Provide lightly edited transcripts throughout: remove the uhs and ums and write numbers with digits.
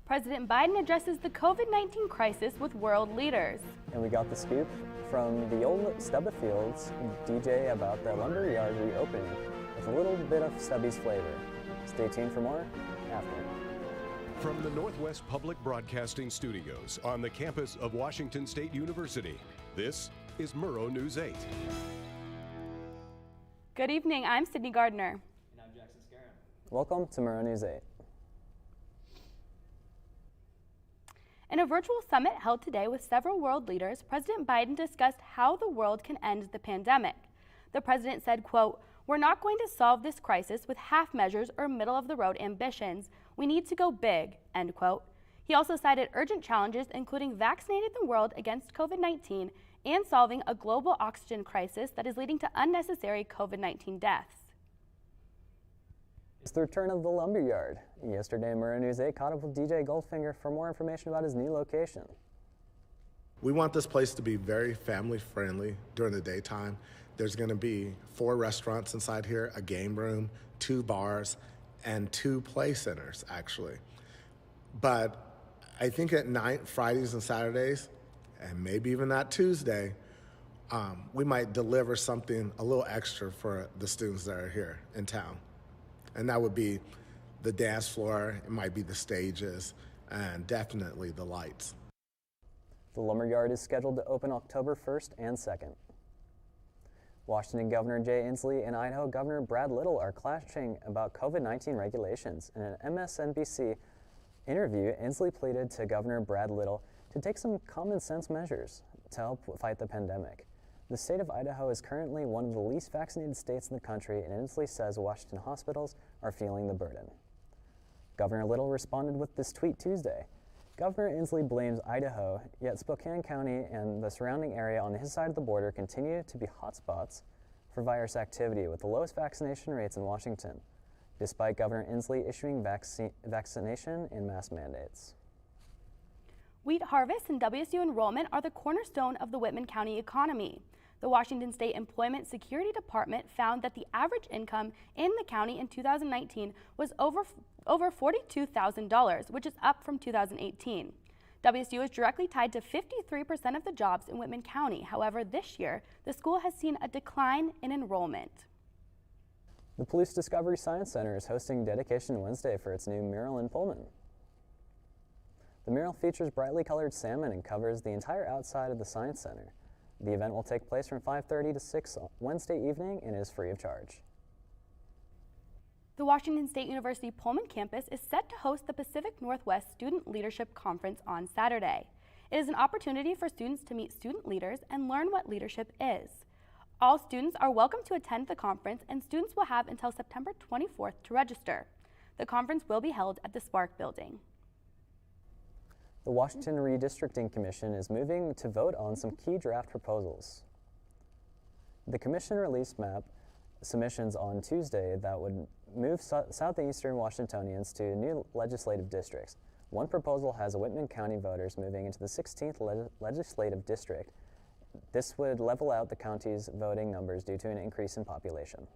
President Biden addresses the COVID-19 crisis with world leaders. And we got the scoop from the old Stubba Fields DJ about the lumberyard reopening with a little bit of Stubby's flavor. Stay tuned for more after. From the Northwest Public Broadcasting Studios on the campus of Washington State University, this is Murrow News 8. Good evening, I'm Sydney Gardner. And I'm Jackson Scarron. Welcome to Murrow News 8. In a virtual summit held today with several world leaders, President Biden discussed how the world can end the pandemic. The president said, quote, "We're not going to solve this crisis with half measures or middle-of-the-road ambitions. We need to go big," end quote. He also cited urgent challenges, including vaccinating the world against COVID-19 and solving a global oxygen crisis that is leading to unnecessary COVID-19 deaths. It's the return of the lumberyard. Yesterday, Murrow News 8 caught up with DJ Goldfinger for more information about his new location. We want this place to be very family friendly during the daytime. There's going to be 4 restaurants inside here, a game room, 2 bars, and 2 play centers, actually. But I think at night, Fridays and Saturdays, and maybe even that Tuesday, we might deliver something a little extra for the students that are here in town. And that would be the dance floor, it might be the stages, and definitely the lights. The lumberyard is scheduled to open October 1st and 2nd. Washington Governor Jay Inslee and Idaho Governor Brad Little are clashing about COVID-19 regulations. In an MSNBC interview, Inslee pleaded to Governor Brad Little to take some common sense measures to help fight the pandemic. The state of Idaho is currently one of the least vaccinated states in the country, and Inslee says Washington hospitals are feeling the burden. Governor Little responded with this tweet Tuesday. Governor Inslee blames Idaho, yet Spokane County and the surrounding area on his side of the border continue to be hotspots for virus activity with the lowest vaccination rates in Washington, despite Governor Inslee issuing vaccination and mask mandates. Wheat harvest and WSU enrollment are the cornerstone of the Whitman County economy. The Washington State Employment Security Department found that the average income in the county in 2019 was over $42,000, which is up from 2018. WSU is directly tied to 53% of the jobs in Whitman County. However, this year, the school has seen a decline in enrollment. The Police Discovery Science Center is hosting Dedication Wednesday for its new mural in Pullman. The mural features brightly colored salmon and covers the entire outside of the Science Center. The event will take place from 5:30 to 6 Wednesday evening and is free of charge. The Washington State University Pullman campus is set to host the Pacific Northwest Student Leadership Conference on Saturday. It is an opportunity for students to meet student leaders and learn what leadership is. All students are welcome to attend the conference, and students will have until September 24th to register. The conference will be held at the Spark Building. The Washington Redistricting Commission is moving to vote on some key draft proposals. The commission released map submissions on Tuesday that would move southeastern Washingtonians to new legislative districts. One proposal has Whitman County voters moving into the 16th legislative district. This would level out the county's voting numbers due to an increase in population.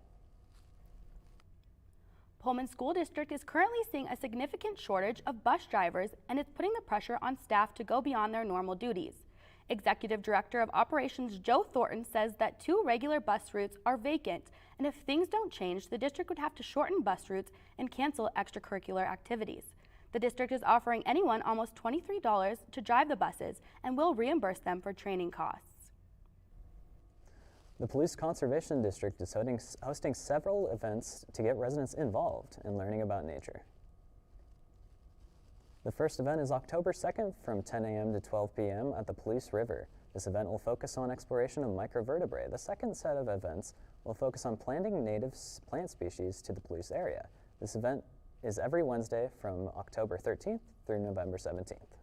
Pullman School District is currently seeing a significant shortage of bus drivers, and it's putting the pressure on staff to go beyond their normal duties. Executive Director of Operations Joe Thornton says that 2 regular bus routes are vacant, and if things don't change, the district would have to shorten bus routes and cancel extracurricular activities. The district is offering anyone almost $23 to drive the buses and will reimburse them for training costs. The Police Conservation District is hosting several events to get residents involved in learning about nature. The first event is October 2nd from 10 a.m. to 12 p.m. at the Police River. This event will focus on exploration of microvertebrae. The second set of events will focus on planting native plant species to the Police area. This event is every Wednesday from October 13th through November 17th.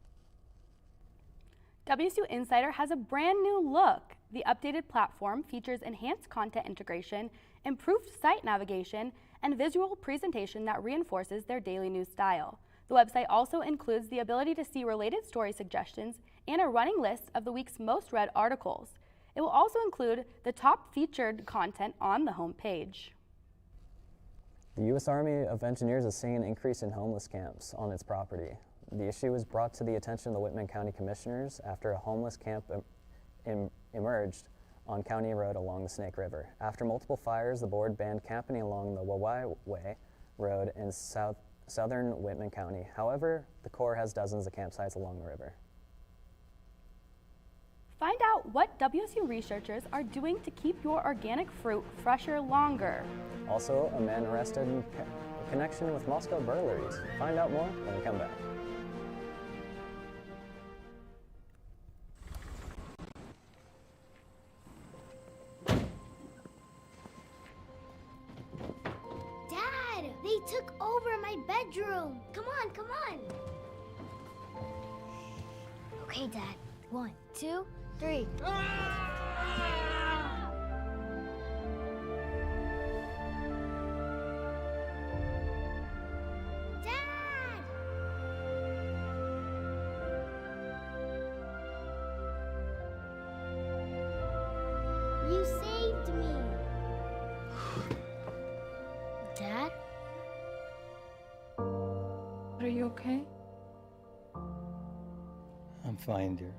WSU Insider has a brand new look. The updated platform features enhanced content integration, improved site navigation, and visual presentation that reinforces their daily news style. The website also includes the ability to see related story suggestions and a running list of the week's most read articles. It will also include the top featured content on the homepage. The U.S. Army of Engineers is seeing an increase in homeless camps on its property. The issue was brought to the attention of the Whitman County Commissioners after a homeless camp emerged on County Road along the Snake River. After multiple fires, the board banned camping along the Wawai Way Road in southern Whitman County. However, the Corps has dozens of campsites along the river. Find out what WSU researchers are doing to keep your organic fruit fresher longer. Also, a man arrested in connection with Moscow burglaries. Find out more when we come back. Dad, they took over my bedroom. Come on, come on. Okay, Dad. 1, 2, 3. Dad! You saved me. Dad? Are you okay? I'm fine, dear.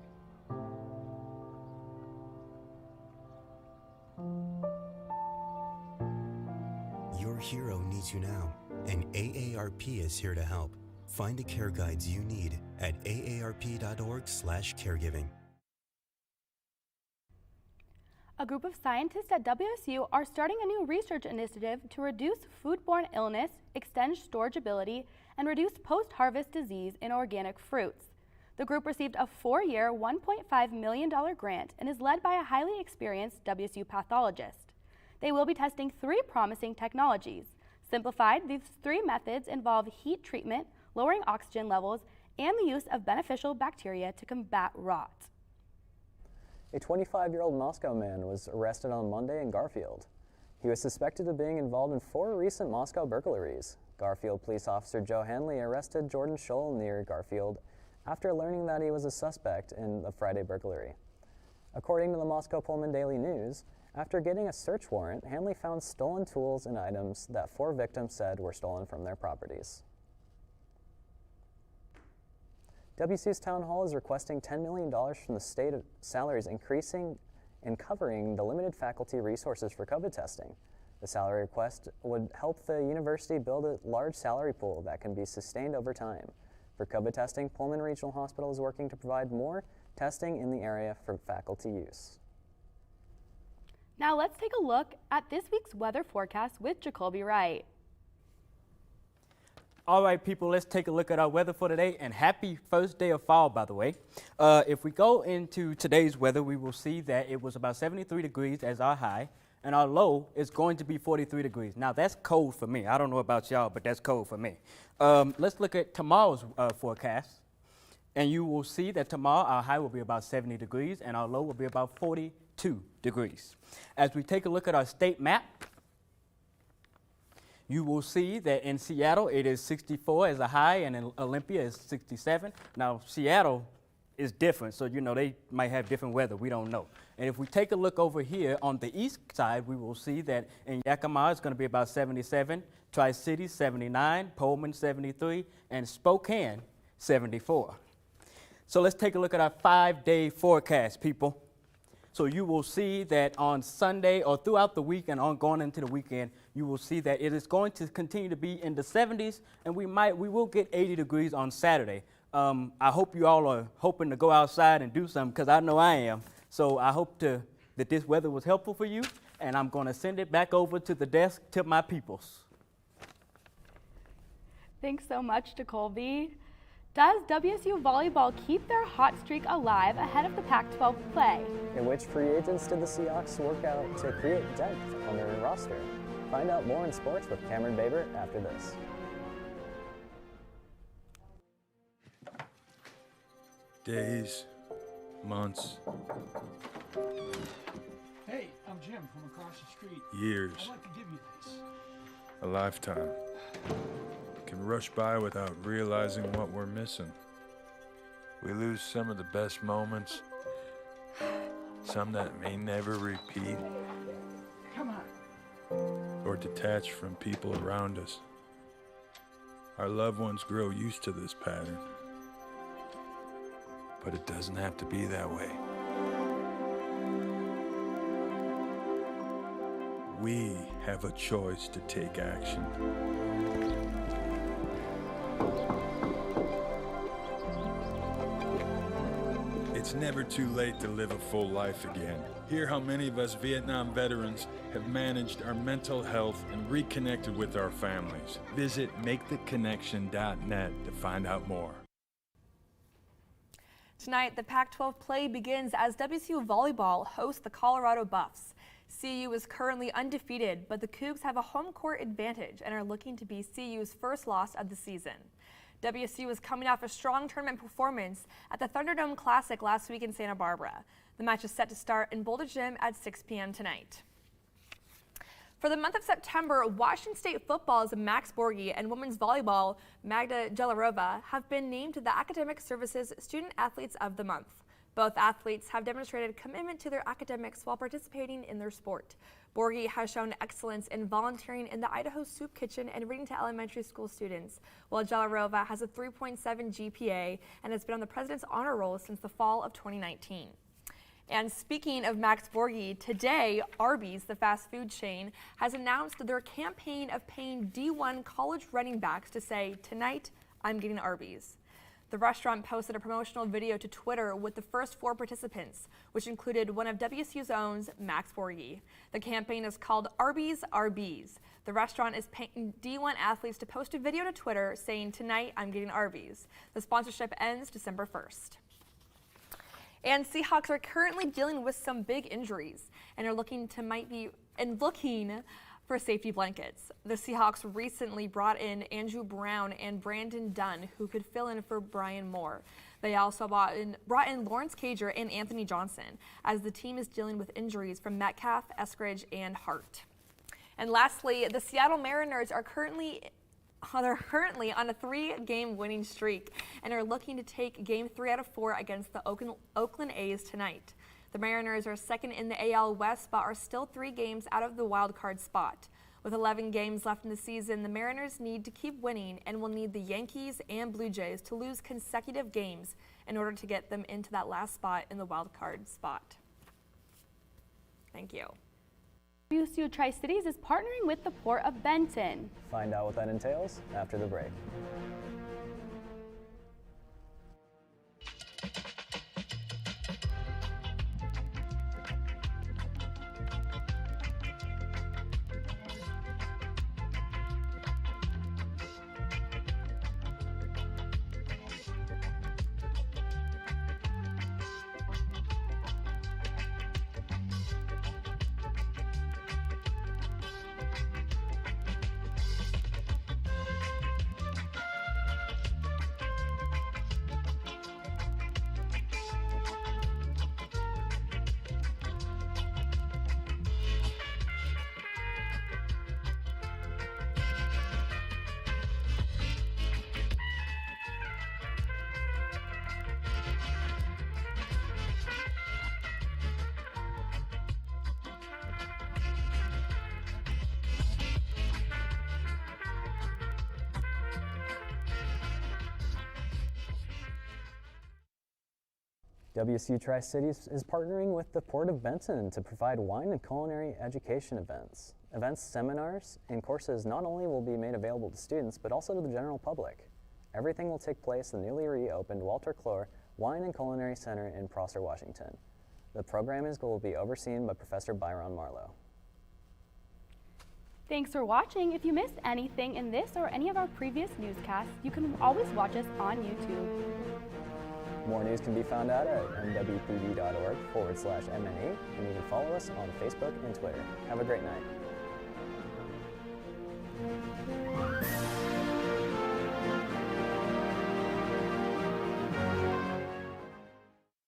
Your hero needs you now, and AARP is here to help. Find the care guides you need at aarp.org/caregiving. A group of scientists at WSU are starting a new research initiative to reduce foodborne illness, extend storageability, and reduce post-harvest disease in organic fruits. The group received a 4-year, $1.5 million grant and is led by a highly experienced WSU pathologist. They will be testing 3 promising technologies. Simplified, these 3 methods involve heat treatment, lowering oxygen levels, and the use of beneficial bacteria to combat rot. A 25-year-old Moscow man was arrested on Monday in Garfield. He was suspected of being involved in 4 recent Moscow burglaries. Garfield police officer Joe Hanley arrested Jordan Scholl near Garfield after learning that he was a suspect in the Friday burglary. According to the Moscow Pullman Daily News, after getting a search warrant, Hanley found stolen tools and items that 4 victims said were stolen from their properties. WSU's Town Hall is requesting $10 million from the state of salaries increasing and covering the limited faculty resources for COVID testing. The salary request would help the university build a large salary pool that can be sustained over time. For COVID testing, Pullman Regional Hospital is working to provide more testing in the area for faculty use. Now let's take a look at this week's weather forecast with Jacoby Wright. All right, people, let's take a look at our weather for today, and happy first day of fall, by the way. If we go into today's weather, we will see that it was about 73 degrees as our high, and our low is going to be 43 degrees. Now, that's cold for me. I don't know about y'all, but that's cold for me. Let's look at tomorrow's forecast, and you will see that tomorrow our high will be about 70 degrees, and our low will be about 42 degrees. As we take a look at our state map, you will see that in Seattle it is 64 as a high, and in Olympia is 67. Now, Seattle is different, so you know they might have different weather. We don't know. And if we take a look over here on the east side, we will see that in Yakima it's going to be about 77, Tri-City 79, Pullman 73, and Spokane 74. So let's take a look at our 5-day forecast, people. So you will see that on Sunday or throughout the week and on going into the weekend, you will see that it is going to continue to be in the 70s, and we will get 80 degrees on Saturday. I hope you all are hoping to go outside and do something, because I know I am. So I hope that this weather was helpful for you, and I'm going to send it back over to the desk to my peoples. Thanks so much to Colby. Does WSU volleyball keep their hot streak alive ahead of the Pac-12 play? In which free agents did the Seahawks work out to create depth on their roster? Find out more in sports with Cameron Baber after this. Days, months, Hey, I'm Jim from across the street. years, I'd like to give you this. a lifetime can rush by without realizing what we're missing. We lose some of the best moments, some that may never repeat, Come on. or detach from people around us. Our loved ones grow used to this pattern, but it doesn't have to be that way. We have a choice to take action. It's never too late to live a full life again. Hear how many of us Vietnam veterans have managed our mental health and reconnected with our families. Visit maketheconnection.net to find out more. Tonight, the Pac-12 play begins as WSU volleyball hosts the Colorado Buffs. CU is currently undefeated, but the Cougs have a home court advantage and are looking to be CU's first loss of the season. WSU is coming off a strong tournament performance at the Thunderdome Classic last week in Santa Barbara. The match is set to start in Boulder Gym at 6 p.m. tonight. For the month of September, Washington State football's Max Borghi and women's volleyball Magda Jelarova have been named the Academic Services Student Athletes of the Month. Both athletes have demonstrated commitment to their academics while participating in their sport. Borghi has shown excellence in volunteering in the Idaho Soup Kitchen and reading to elementary school students, while Jelarova has a 3.7 GPA and has been on the President's Honor Roll since the fall of 2019. And speaking of Max Borghi, today Arby's, the fast food chain, has announced their campaign of paying D1 college running backs to say, "Tonight, I'm getting Arby's." The restaurant posted a promotional video to Twitter with the first 4 participants, which included one of WSU's own, Max Borghi. The campaign is called Arby's RBs. The restaurant is paying D1 athletes to post a video to Twitter saying, "Tonight, I'm getting Arby's." The sponsorship ends December 1st. And Seahawks are currently dealing with some big injuries and are looking for safety blankets. The Seahawks recently brought in Andrew Brown and Brandon Dunn, who could fill in for Brian Moore. They also brought in Lawrence Cager and Anthony Johnson, as the team is dealing with injuries from Metcalf, Eskridge, and Hart. And lastly, the Seattle Mariners are currently on a 3-game winning streak and are looking to take Game 3 out of 4 against the Oakland A's tonight. The Mariners are second in the AL West, but are still 3 games out of the wild card spot. With 11 games left in the season, the Mariners need to keep winning and will need the Yankees and Blue Jays to lose consecutive games in order to get them into that last spot in the wild card spot. Thank you. WSU Tri-Cities is partnering with the Port of Benton. Find out what that entails after the break. WSU Tri-Cities is partnering with the Port of Benton to provide wine and culinary education events. Events, seminars, and courses not only will be made available to students, but also to the general public. Everything will take place in the newly reopened Walter Clore Wine and Culinary Center in Prosser, Washington. The program will be overseen by Professor Byron Marlowe. Thanks for watching. If you missed anything in this or any of our previous newscasts, you can always watch us on YouTube. More news can be found out at mwpb.org/MNE, and you can follow us on Facebook and Twitter. Have a great night.